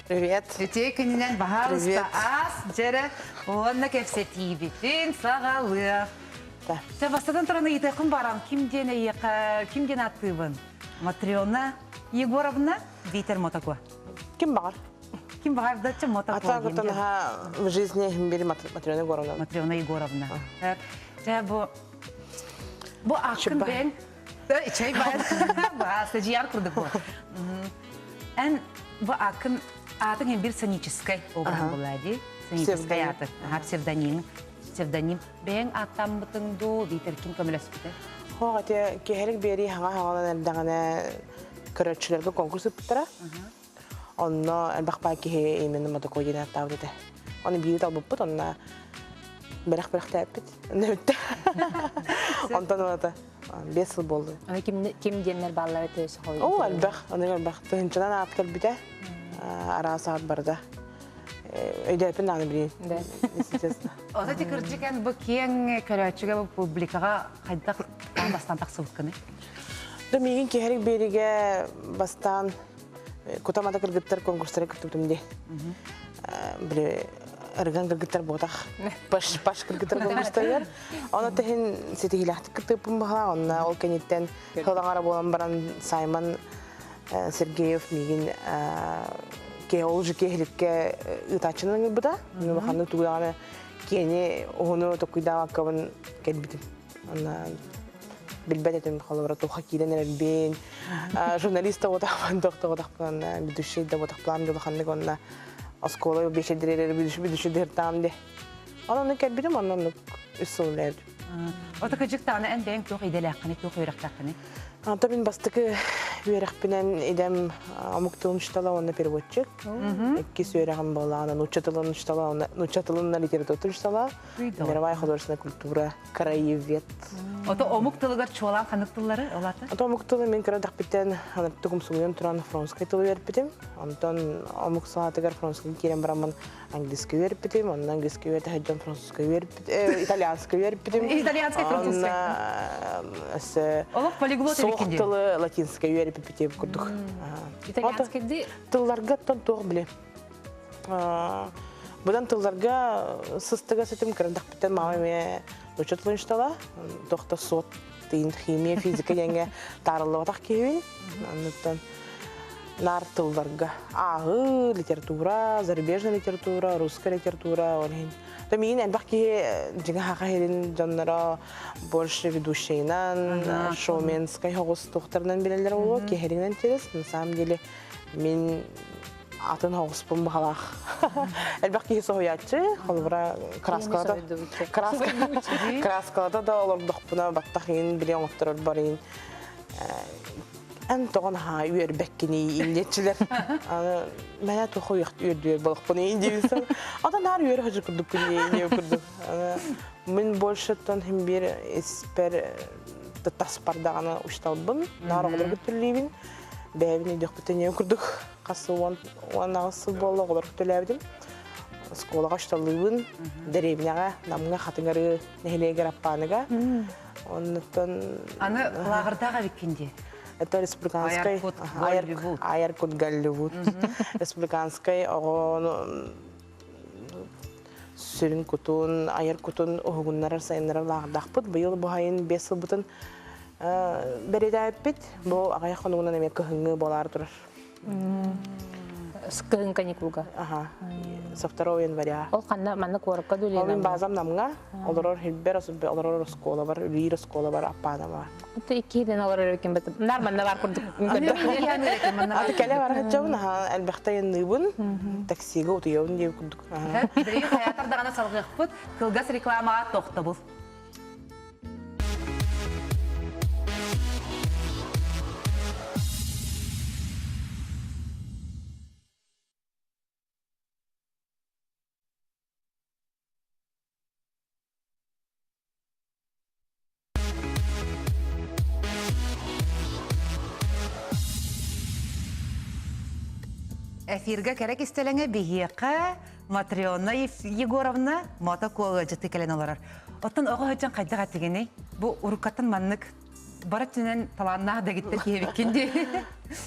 Speaker 9: Привет.
Speaker 2: Өте күнінен бағарыста ас, жәрі оғанна кәпсеті бетін сағалы. Сән бастадан тұраны етеқін барам, кімден аттыбын? Матриона Егоровна Витер Мотакова.
Speaker 9: Кем бағар?
Speaker 2: Кем бағар датчы Мотакова?
Speaker 9: Ата күттіға в жизни бері Матриона Егоровна.
Speaker 2: Матриона Егоровна. Бұл ақын бән... Чай бән. Стажияр құрды бұл. Ән бұл ақын атын бір сценическай образ болады. Сценическай аты. Псевдоним. Бәң аттан бұтың до Витер кім көмілес бұты?
Speaker 9: Хоға те кехелік бері хаңа-хаңадан әлдіғіне көрәтшілерге конкурс өттіра. Онно элбах баки именно мотокодина тавдете. Оны бири талбыппыт, онна берах тәппит. Нөтте. Онтон олата 5 жыл болды.
Speaker 3: Аны ким деннер баллары төсө койду.
Speaker 9: О, элбах, аны элбах. Тынчынан аткар бите. Ара саат барда. Өйдөпүн аны билейин.
Speaker 3: Да.
Speaker 2: Ота тикирчикен бу кең көрөчүгө бу публикага кайда бастан таксылыккыны.
Speaker 9: Да мигин кехерик бериге бастан кутамада кыргыттар конкурстары күттүмдү. Биле ырган кыргыттар ботак. Паш кыргыттар конкурстары. Аны техин сетигилахты кыттыпым бала, онна ол кенеттен хылаңара болан баран Саймон Сергеев мигин кеолжи кехерикке ытачының буда. Мен ханны туганы кени ону токуйда акабын келбитим. Ана билбетем халвара тоха киденер бен журналиста отахман доктор бидуши да отахплан да ханны гонна аскола бешедерер бидуши дертамде. Аны келбитим анан үсүллер.
Speaker 2: Ота кыжыктаны энден тох иделаккыны тох өрөктаккыны.
Speaker 9: Anta ben bastıkı üyerekpinen idem amuktulun iştala onu perevotçuk. İki söyleğim bağlı, nuçatılın iştala, nuçatılın literatür iştala. Мировая художественная культура, краевед.
Speaker 2: Ото омуктылыгар чуалан каныктылары олаты?
Speaker 9: Ото омуктылы мен кырадак битен, тугум сугуен туран французский тылы верпитим. Антон омуксаатыгар французский керен бараман английский верпитим, ондан английский верпитим, хаджан французский верпитим, итальянский верпитим.
Speaker 2: Итальянский, французский. Олық полиглот
Speaker 9: соқ тылы латинский верпитим курдук.
Speaker 3: Итальянский ди?
Speaker 9: Тылларга тон тоқ биле. Бұдан тылларга сыстыга сетим кырадак битен мамаме учетлын штала, тоқта сот, тыйын химия, физика еңе тарылы отақ кейбін. Анныттан нар тылларга ағы литература, зарубежная литература, русская литература. Да мен әлбақ ке жеңе хақа херин жаннара больше ведущейнан, шоуменскай хоғыз тоқтарынан белелер олу, ке херинен терес. На самом деле мен атын хоғыспын бұғалақ. Әлбақ ке соғыятчы, қолыбыра краскалада да олар доқпына баттақ ең біле оңықтырыр бар ең. Ән тоған үйер бәккені емдетчілер. Мәне тоқы үйер балықпын ең дейбісім. Адан әр үйер ғажы күрдік күнде күрдік. Мен больше тон хем бір еспер таспардағаны ұшталбын. Нар оғылар күттірлейбін. Бәйбін үйдек бітіне күрдік. Қасы оңағысы болды оғылар күттіләбдім. Сколаға ұшталыбын. Дәребінеға, намыңа қатыңары нәхелегер аппаныға.
Speaker 2: Аны лағырдаға беккенде?
Speaker 9: Это республиканский Аяркут Голливуд. Республиканский сүрін күтін, Аяркутын оғынлары сайынлары лағырдақпыт. Бұйыл бұғайын 5 жыл бұтын бәреді әппет. Бұл ағай қонуынан әме күхіңі болар тұрар.
Speaker 3: Скын каникулга.
Speaker 9: Ага. Со 2 января.
Speaker 3: Ол қанна манны корыққа дөлейін.
Speaker 9: Ол мен базам намға. Оларор хилбер, оларор скола бар, үлейір скола бар, аппана бар.
Speaker 3: Отто 2 ден олар өреккен бәтіп. Нарманна бар құрдық.
Speaker 9: Аты кәлі бар ғатжауын, әлбәқта ендігін, таксиға ұтыяуын деп күрдік.
Speaker 2: Бідірей қаятардағана салғықпыт, қылғас рекламаға тоқты бұл. Эфирге керек истелеңе бихиеқа Матриона Егоровна мотоколы жыты келен оларар. Оттан оғы өтен қайдаға тегені, бұл ұрыққатын маннық баратынен таланна дегіттер кейбеккенде.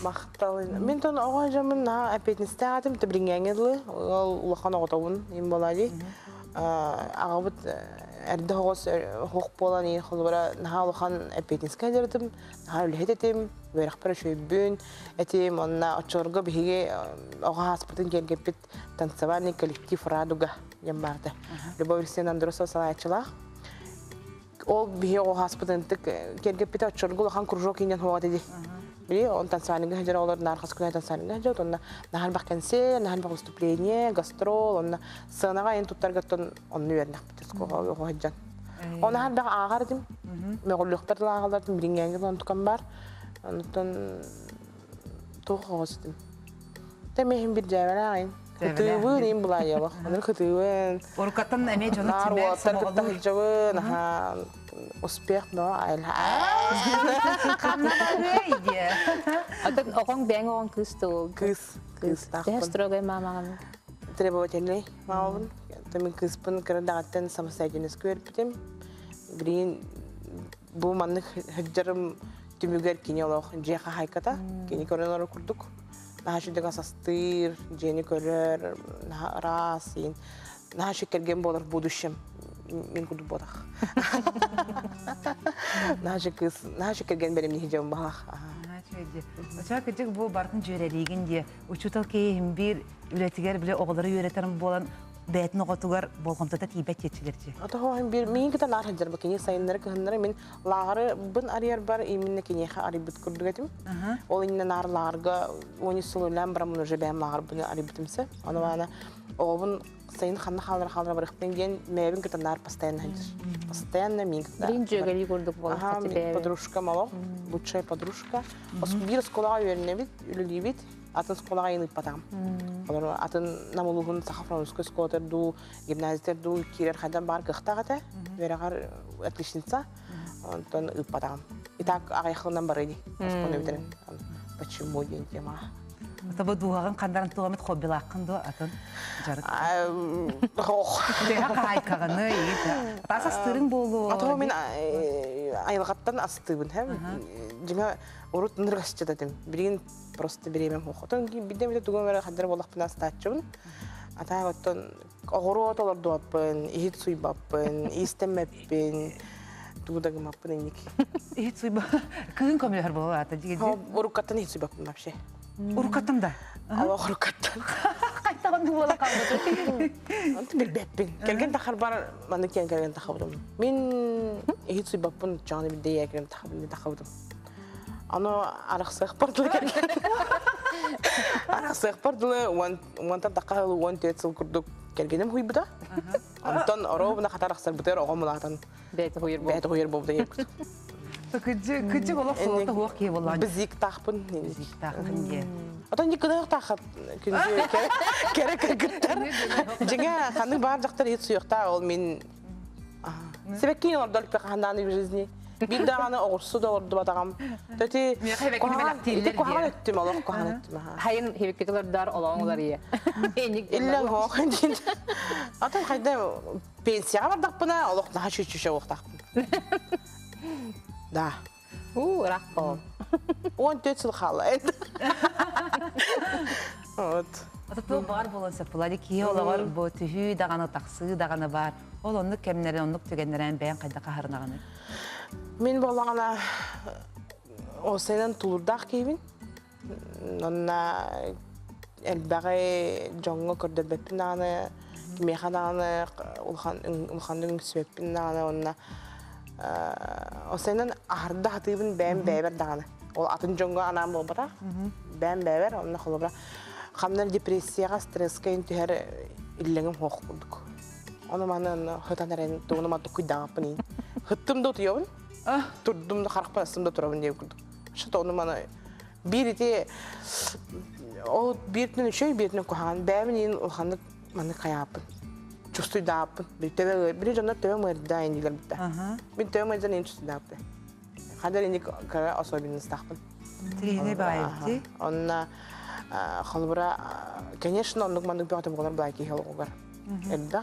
Speaker 9: Мақталын. Мен тон оғы жамын әпетіністі ағатым, тібірінгәңгерлі, ұлақан оғытауын ем болады. Ағабыт әрді хоқ болан ең қолыбыра наға ұлақан әпетініскі әдердім, наға үлхет етем, бөріқпірі шөйбін әтем, онына отчорғы бігі оға аспытын келгеппет танцевальный коллектив «Радуга» ем барды. Любовь Алексеевна Андросова салайчылақ. Ол бігі оға аспытын келгеппет отчорғы ұлақан кружок енен хоға деді. Били, он танцевальный хажар олардың арқасы күнай танцевальный хажар, онна нахал бақ концерт, нахал бақ выступление, гастрол, онна сығынаға ең тұттарғаттан онны вернақ бітескі оға хажан. Он нахал бақ ағар дем, меғылықтарды ағалардың білінгенгі он тұқан бар, оннан тоғы оғыз дем. Тәмейін бір жәбәләғын. Хытыуын ең бұлай елық. Оныр хытыуын.
Speaker 2: Уркаттан әме жоны
Speaker 9: Нар
Speaker 2: тимер
Speaker 9: уаттар
Speaker 2: самоғылу.
Speaker 9: күтті хыджауын. Успех, но айла.
Speaker 1: Атын оғың бәң оғың кыз тұл.
Speaker 9: Кыз. Кыз
Speaker 1: Тәс
Speaker 9: тақпын.
Speaker 1: тұрғай мамағын.
Speaker 9: Требовательный мамабын. Тәмен кызпын кырдағаттан самостоятельность көріппітім. Бірін бұл манны хыджарым түмігер кене олық жеқа хайката. Кене көрін оры күрдік. Нахашыдың асастыр, жені көрір, расын. Нахашы керген болар будущем. Мен күрді бодақ. Нахашы керген бәрім нехе бағақ.
Speaker 2: Оча кычык бу бартын жөрелигин де учутал кейим бир үлетигер биле оголары үйретерим болан бәтін оғатугар болғымтата тибет етчилерчи.
Speaker 9: Атоғын бір мен кіта нар хаджар ба кене сайынлары көхіндері мен лағары бұн арияр бар именно кенеха арибыт күрдік етім. Ол инне нар лағарға оны сұлылан бара мұны жебәм лағар бұны арибытымсы. Оны бана оғын сайын қанна қалдыра барықпен ген мәбін кіта нар постоянно хаджар. Постоянно мен кіта.
Speaker 1: Бірін жөгелі көрдік болды.
Speaker 9: Ага, мен подружка мало, лучшая подружка. Бір сколаға үйеріне бит, үлілі бит. Атын сколаға еніп батам. Атын намылығын Сахафроновской сколатерду, гимназитерду, кирер хайдан бар қықтағаты, верағар отличница, онтан үп батам. Итак, ағайқылынан бар еді. Почему ден тема?
Speaker 2: Ата бу дуғағын қандарын туғамет хоббилаққын до атын жарық.
Speaker 9: Хоқ.
Speaker 2: Деға қайқағыны еді. Тас астырың болу.
Speaker 9: Атығы мен айлығаттан астығын. Жаңа ұрут нұрғас жададым. Бірген просто беремем хоқ. Отын биден бейді туған бәрі қадыр болақпын астатчығын. Атай оттан оғыру оталар дуаппын, ехет суйбаппын, истемеппін. Туғдағым аппын әнек.
Speaker 2: Ехет суйба. Күн көмілер болу ата дегенде?
Speaker 9: Ұрыққаттан ехет суйбаппын вообще.
Speaker 2: Урукаттым да.
Speaker 9: Ала ұрыққаттан.
Speaker 2: Қайтағанды бола қалды.
Speaker 9: Анты білбәппін. Келген тақар бар, маны кен келген тақабыдым. Мен ехет суйбаппын жаңы білдей әкірем тақабыдым. Аны арақсық бардылы келген. Арақсық бардылы, уантан тақағылы 14 сыл күрдік келгенім хуйбыда. Антон оробына қатарақсыр бұтыр оғым ұлағатан бәйті хуйыр болуды ек.
Speaker 2: Күтчі олақ солықта оқ кей болған.
Speaker 9: Бізік тақпын.
Speaker 2: Бізік тақпын де.
Speaker 9: Отан не күнақ тақып күнде керек күттер. Жаңа қанның бар жақтар ет сұйықта ол мен себеккен ордалып қанданы в жизни. Бір дағаны оғырсы да орды батағам. Төте қоған өттім, олақ қоған өттім.
Speaker 1: Хайын хебеккетілердар олауыңылар ие.
Speaker 9: Иллен хоқ. Атан қайда пенсияға бардақпына, олақ наға шүші оқтақпын. Да.
Speaker 1: Ұрақ бол.
Speaker 9: 14 сыл қалы.
Speaker 2: Ататыл бар болын сәпілады кей олағар бұл түхі дағаны тақсы дағаны бар. Ол онлық кәмінерін, онлық түгенлерін бәйін қайда қағырнағаны?
Speaker 9: Мен болағана осайдан тұлырдақ кейбін. Онына әлбәғі жоңғы көрдір бәппін дағаны, кемейқа дағаны, ұлхандың сөппін дағаны, онына осайдан ағырда атыбын бәйін бәйбір дағаны. Ол атын жоңғы анам бол бара, бәйін бәйбір, онына қолы бара. Қамдар депрессияға, стрессқа түхәрі үлләңім хоқ күрдік. Оны маны хытан әрән туғыны маты күйдағапын ең. Хыттымды отыйауын, тұрдымды қарықпан астымда тұрауын деп күрдік. Шыты оны маны бір ете, ол бертінен үшөй, бертінен көған, бәймін ең ұлғанды маны қаяпын. Чувствуйдапын. Бір жандар төбе мөрді айын дейлер бітті. Мен төбе мөрден ең чувствуйдапты. Қадар ең кәрі особенность тақпын.
Speaker 2: Трейне байыпты?
Speaker 9: Онына қалыбыра, конечно, ондық мандық бәғаты болар бұлай кей хелі қоғар. Әлді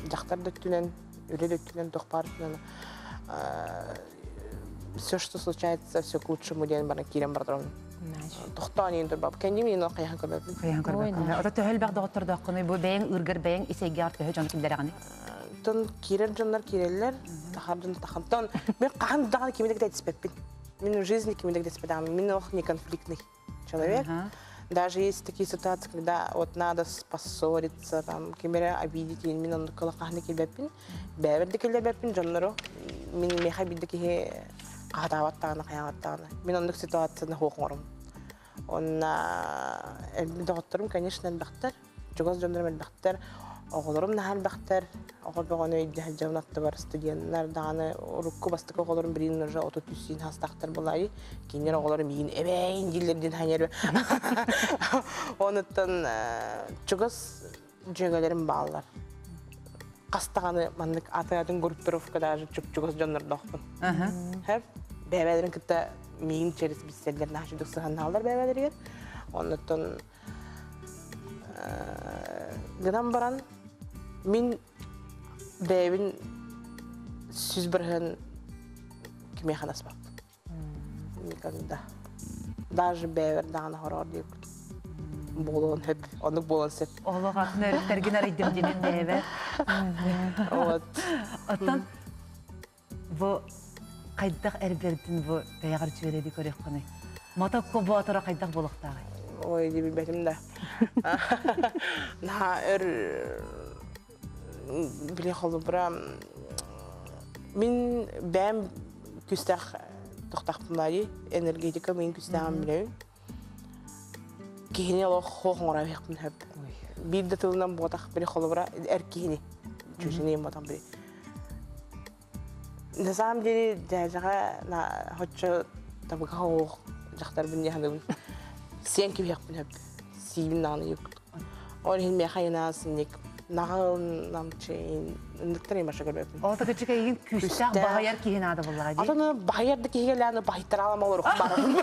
Speaker 9: жақтар дөттілен, үлі дөттілен, тоқпар түлен. Все, что случается, все к лучшему день бана кирем бардырын. Тоқтан ең тұрбап. Кәнде мен оны қаян көрбәппін.
Speaker 2: Қаян көрбәппін. Ота төхіл бәғді ғоттырды аққыны, бұл бәйін үргір бәйін есеге арты жаны кімдер ағаны?
Speaker 9: Тон кирер жандар кирелер, тахар жан тахантон. Мен қаған дағаны кемедегі дәйтіспәппін. Мен в жизни кемедегі дәйтіспәдағым. Мен ол не конфликтный человек. Даже есть такие ситуации, когда вот надо поссориться, там, кемере обидеть, мен он колокахны кебеппин, бәверді келебеппин, жаннару, мен меха биддеки қағатаваттағаны, қаяғаттағаны. Мен ондық ситуацияны хоқыңырым. Онна әлбіді ғоттырым, конечно, әлбәқтер, жоғыз жандарым әлбәқтер. Oğullarım nahal baktır. Oğul bağını öydü javnattı var stüdyenler dağını rukku bastık oğullarım birinin orada ototüsün hastaktır bulayı. Kinler oğullarım yiyin ebeğin dillerden hanyar. Onuttan çıgız cögelerim bağlar. Kastağını manlık atayadın gruppirovkada çıgız canlar doğpun. Hep bebelerin kıtta miyin içerisi bizlerden haşıdık sıhannalar bebeleri yer. Onuttan gıdan baran min bebin süz bırhın kimeyhan asbap. Mikanda. Даже beber dağına horar diyor. Bolon hep, onluk bolon sep.
Speaker 2: Oğlu katını öğretlergin araydım dinin bebe.
Speaker 9: Evet.
Speaker 2: Atan bu kaydak erberdin bu beyagar cüveledi körek konu. Motakko bu atıra kaydak boluqtağı.
Speaker 9: Oy diye bilmedim de. Naha bile kalı bura. Min ben küstah toxtaq bunları energetika min küstahım bileyim. Kihini alo hoğun ara bekmin hep. Bir de tılından boğdak bile kalı bura erkihini. Çözüneyim boğdan bile. Nazam dedi derzağa na hoca tabii hoğ jaktar bin yahanım. Sen gibi yapın hep. Sivin nanı yok. Orhin mekayna sinik. Nağıl namçeyin. Nıktırayım başa görüyorum.
Speaker 2: O da küçük egin küstah bahayar kihin adı bullağı değil.
Speaker 9: Adını bahayardaki hegelani bahittar alam olur okumarım.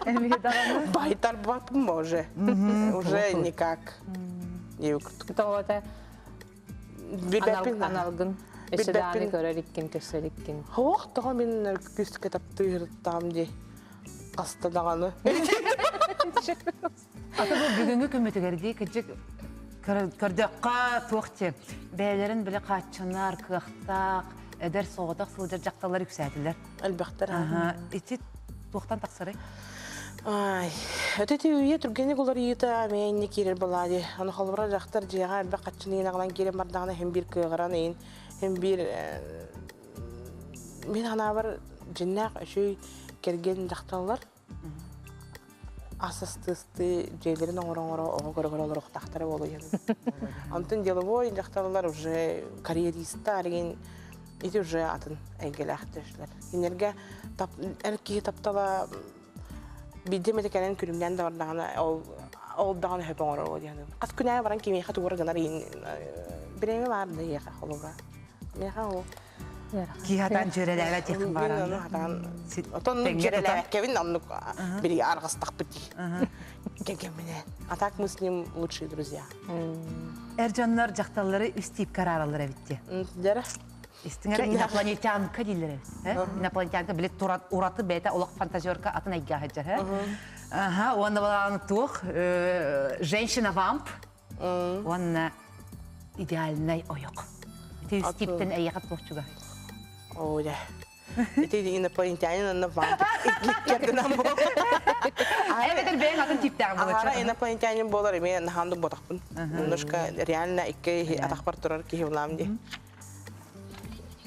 Speaker 2: Emir dalanı.
Speaker 9: Bahittar bakım mı уже? Уже никак. Yok.
Speaker 3: Тоғыта
Speaker 9: Bir bepin.
Speaker 3: аналгын. Эссе дааны көрөриккин, төсөриккин.
Speaker 9: Хоқ тоға мен күстікке таптыйырттам де. Қастадағаны.
Speaker 2: Ата bu бүгүнгү көмөтөгөрдү кичик көрдөккө туакчы. Бээлерин биле каччанар, кыактак, эдер соодак сылжар жакталар үксәтилер.
Speaker 9: Әлбәттер.
Speaker 2: Ага, ити туактан таксырый.
Speaker 9: Ай, өтөтү үйе түргені қолар үйеті мен не керер болады. Аны қалыбыра жақтар жиға әлбә қатшының ағылан керем бардағына hem bir күйғыран ең, hem bir... Мен ана бар жиннақ үші керген жақталар. Асысты-сты жейлерін оңыр-оңыры оғы көрі-көрі олар оқтақтары болу еді. Антын деловой жақталар уже карьеристі ареген еті уже атын әйгелі ақтышылар. Енерге әркеге таптала Бидем этекенен күрүмден да бардагана ол даганы хөп оңор ол дияны. Кас күнә баран кими хат угар гынар ин биреме бар да яка холуга. Меха ол.
Speaker 2: Кихатан жөреләбә техин баран.
Speaker 9: Отон жөреләбә кевин аннык бири аргастак бити. Кеге менә. Атак мы с ним лучшие друзья.
Speaker 2: Эрҗаннар жакталлары үстип карарлар битте.
Speaker 9: Дәре.
Speaker 2: Истиңер инопланетянка дилер. Инопланетянка билет ураты бәйтә олак фантазерка атын әйгә хаҗа. Ага, он баланы тух, женщина-вамп. Он идеальный оёк. Ты стиптен әйгә тухчуга.
Speaker 9: Ой. Это инопланетянин на вамп. Керденам бу.
Speaker 2: Evet, ben атын типтән булачак.
Speaker 9: Ара инопланетянин болар, мен ханды ботакпын. Немножко реально ике атакпар турар ки хевлам ди.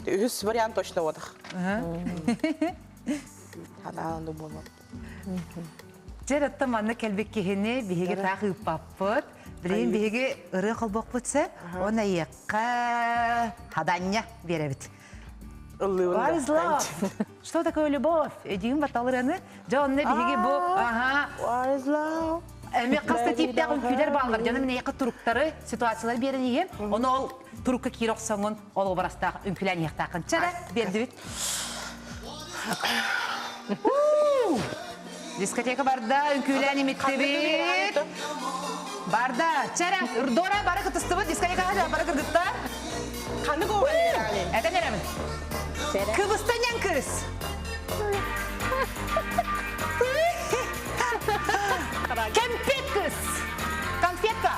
Speaker 9: Үс вариант точно отдых. Хананды болар.
Speaker 2: Жаратта манна келбек кехене биһиге тагы паппыт. Билен биһиге ыры калбак бутса, она якка хаданья беребит. What is love? Что такое любовь? Эдин баталыраны, жонна биһиге бу, ага.
Speaker 9: What is love?
Speaker 2: Эме каста типтәгән күләр баллар, җаны менә якы туруктары, ситуациялар беренеге, оны ол турукка кирок соңын, ол бараста үнкүлән яктакын чара берди бит. Дискотека барда, үнкүлән имитте бит. Барда, чара, дора бары кытыстыбы, дискотекага бары кыргытта.
Speaker 9: Каны ковалар.
Speaker 2: Это нерәме? Кыбыстанян кыз. Кемпет кыз. Конфетка.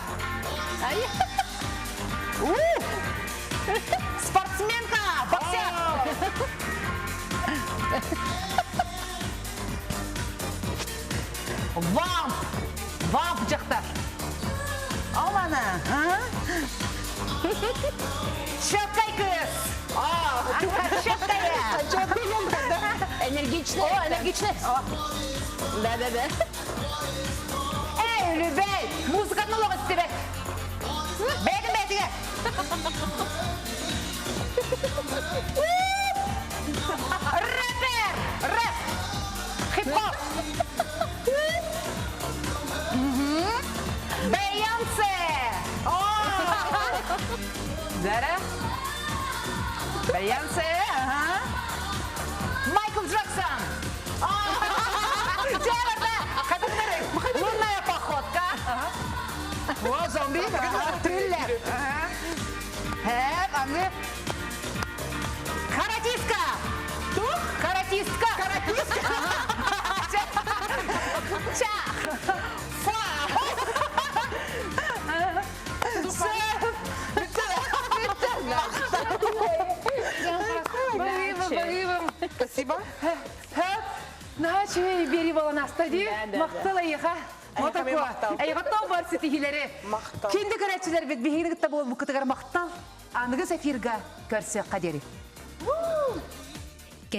Speaker 2: Спортсменка, боксер. Вамп жақтар. Алмана. Шапкай кыз. Шапкая.
Speaker 8: Энергичный.
Speaker 2: О, энергичный.
Speaker 8: Да.
Speaker 2: Эй, Любей, музыканы лоғыз тебе. Бәдім. тиге. Рэпер! Рэп! Хип-хоп! Бейонсе! Зара? Бейонсе, ага. Майкл Джексон! Джерарда! Кадыгдары! Лунная походка! О, зомби! Триллер! Аны... Каратистка! Каратистка! Каратистка! Ча! Фа!
Speaker 9: Спасибо.
Speaker 2: Наче бери баланас тади. Мактал айха.
Speaker 9: Айха мен мактал.
Speaker 2: Айха то бар ситигилери.
Speaker 9: Мактал.
Speaker 2: Кинде карачылар бит бигине гитте бол бу кытыгар мактал. Аныгы сефирга көрсө кадери.